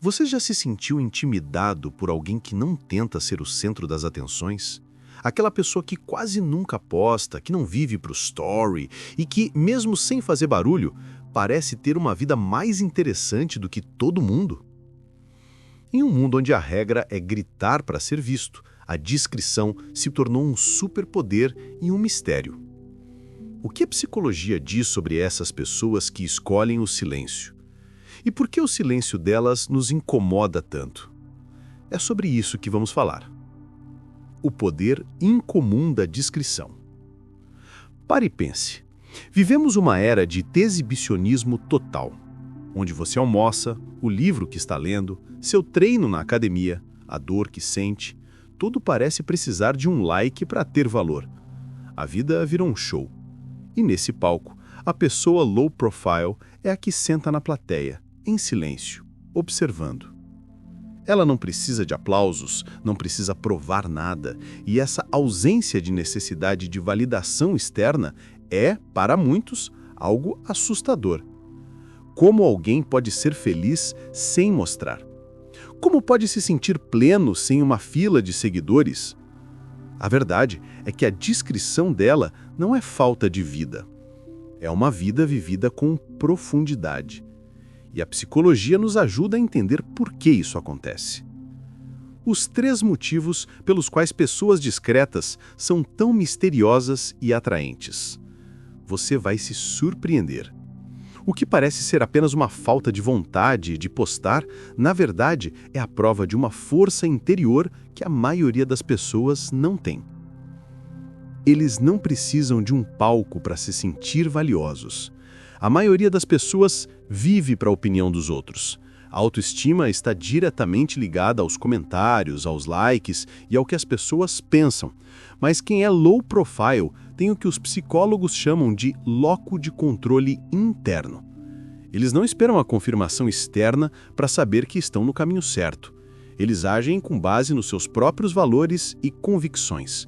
Você já se sentiu intimidado por alguém que não tenta ser o centro das atenções? Aquela pessoa que quase nunca posta, que não vive pro story e que, mesmo sem fazer barulho, parece ter uma vida mais interessante do que todo mundo? Em um mundo onde a regra é gritar para ser visto, a discrição se tornou um superpoder e um mistério. O que a psicologia diz sobre essas pessoas que escolhem o silêncio? E por que o silêncio delas nos incomoda tanto? É sobre isso que vamos falar. O poder incomum da discrição. Pare e pense. Vivemos uma era de exibicionismo total, onde você almoça, o livro que está lendo, seu treino na academia, a dor que sente, tudo parece precisar de um like para ter valor. A vida virou um show. E nesse palco, a pessoa low profile é a que senta na plateia, em silêncio, observando. Ela não precisa de aplausos, não precisa provar nada, e essa ausência de necessidade de validação externa é, para muitos, algo assustador. Como alguém pode ser feliz sem mostrar? Como pode se sentir pleno sem uma fila de seguidores? A verdade é que a discrição dela não é falta de vida. É uma vida vivida com profundidade. E a psicologia nos ajuda a entender por que isso acontece. Os 3 motivos pelos quais pessoas discretas são tão misteriosas e atraentes. Você vai se surpreender. O que parece ser apenas uma falta de vontade de postar, na verdade, é a prova de uma força interior que a maioria das pessoas não tem. Eles não precisam de um palco para se sentir valiosos. A maioria das pessoas vive para a opinião dos outros. A autoestima está diretamente ligada aos comentários, aos likes e ao que as pessoas pensam. Mas quem é low profile tem o que os psicólogos chamam de loco de controle interno. Eles não esperam a confirmação externa para saber que estão no caminho certo. Eles agem com base nos seus próprios valores e convicções.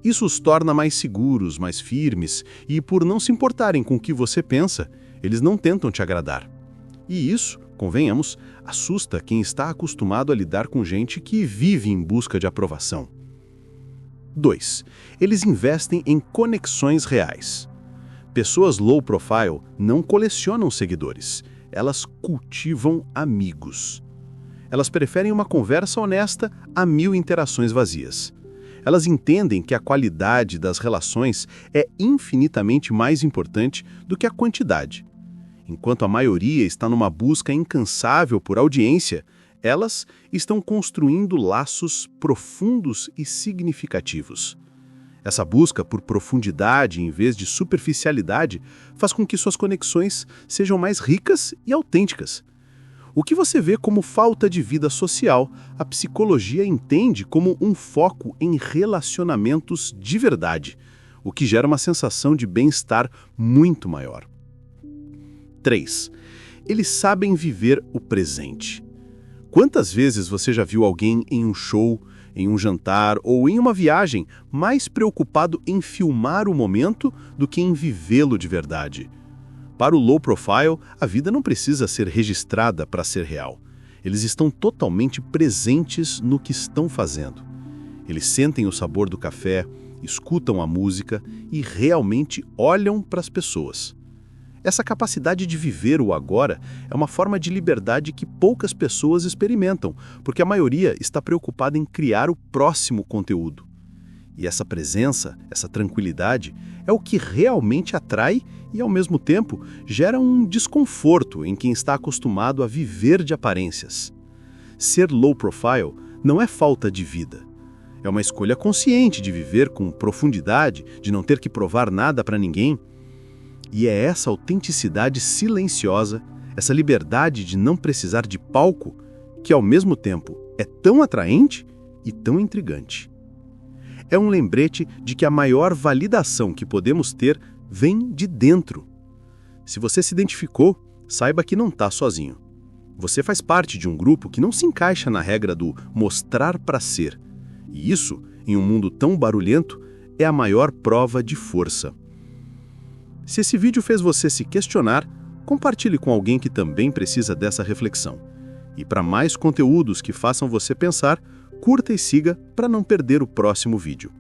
Isso os torna mais seguros, mais firmes, e por não se importarem com o que você pensa, eles não tentam te agradar. E isso, convenhamos, assusta quem está acostumado a lidar com gente que vive em busca de aprovação. 2. Eles investem em conexões reais. Pessoas low profile não colecionam seguidores, elas cultivam amigos. Elas preferem uma conversa honesta a 1000 interações vazias. Elas entendem que a qualidade das relações é infinitamente mais importante do que a quantidade. Enquanto a maioria está numa busca incansável por audiência, elas estão construindo laços profundos e significativos. Essa busca por profundidade em vez de superficialidade faz com que suas conexões sejam mais ricas e autênticas. O que você vê como falta de vida social, a psicologia entende como um foco em relacionamentos de verdade, o que gera uma sensação de bem-estar muito maior. 3. Eles sabem viver o presente. Quantas vezes você já viu alguém em um show, em um jantar ou em uma viagem mais preocupado em filmar o momento do que em vivê-lo de verdade? Para o low profile, a vida não precisa ser registrada para ser real. Eles estão totalmente presentes no que estão fazendo. Eles sentem o sabor do café, escutam a música e realmente olham para as pessoas. Essa capacidade de viver o agora é uma forma de liberdade que poucas pessoas experimentam, porque a maioria está preocupada em criar o próximo conteúdo. E essa presença, essa tranquilidade, é o que realmente atrai e, ao mesmo tempo, gera um desconforto em quem está acostumado a viver de aparências. Ser low profile não é falta de vida. É uma escolha consciente de viver com profundidade, de não ter que provar nada para ninguém. E é essa autenticidade silenciosa, essa liberdade de não precisar de palco, que, ao mesmo tempo, é tão atraente e tão intrigante. É um lembrete de que a maior validação que podemos ter vem de dentro. Se você se identificou, saiba que não está sozinho. Você faz parte de um grupo que não se encaixa na regra do mostrar para ser. E isso, em um mundo tão barulhento, é a maior prova de força. Se esse vídeo fez você se questionar, compartilhe com alguém que também precisa dessa reflexão. E para mais conteúdos que façam você pensar, curta e siga para não perder o próximo vídeo.